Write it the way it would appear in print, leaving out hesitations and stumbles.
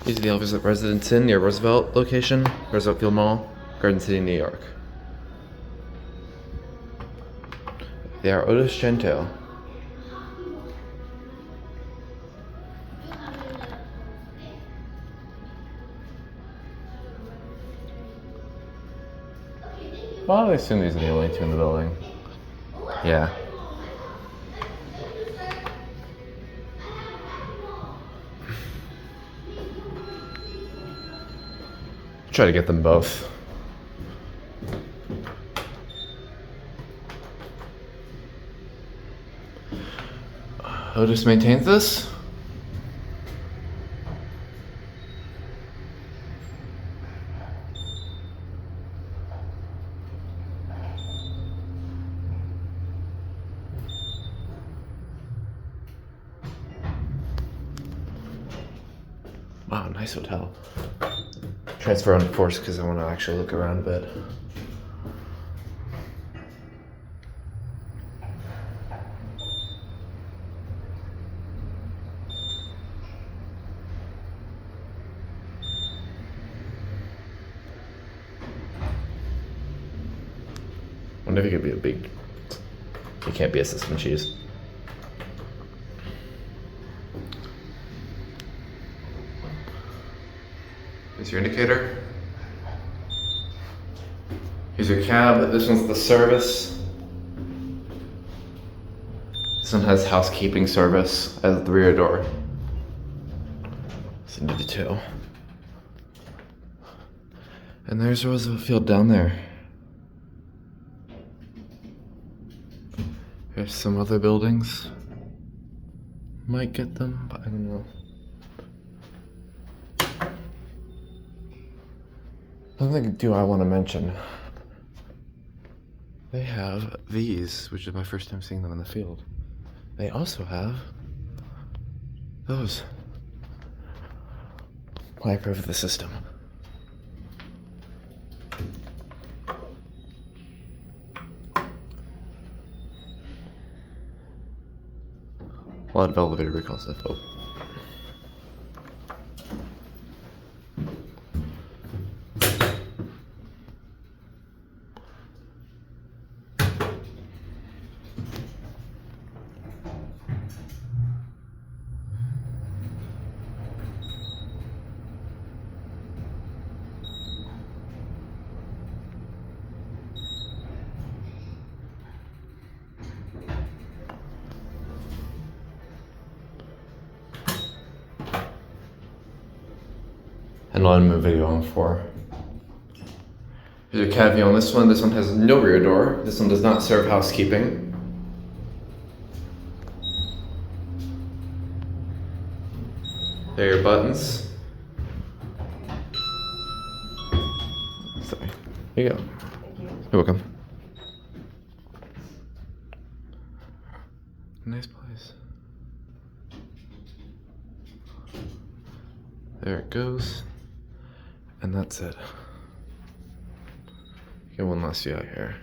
These are the elevators at Residence Inn near Roosevelt location, Roosevelt Field Mall, Garden City, New York. They are Otis Gen2. Well, I assume these are the only two in the building. Yeah. Try to get them both. Otis maintains this. Wow, nice hotel. Transfer on force because I want to actually look around a bit. Wonder if it could be a big. It can't be a system cheese. Here's your indicator. Here's your cab. This one's the service. This one has housekeeping service at the rear door. So need two. And there's Roosevelt Field down there. There's some other buildings. Might get them, but I don't know. Something do I want to mention. They have these, which is my first time seeing them in the field. They also have those. Wiper of the system. A lot of elevator recall stuff. Oh. And I'll move video on 4. Here's a cab view on this one. This one has no rear door. This one does not serve housekeeping. There are your buttons. Sorry. Here you go. Thank you. You're welcome. Nice place. There it goes. And that's it. Get one last view out here.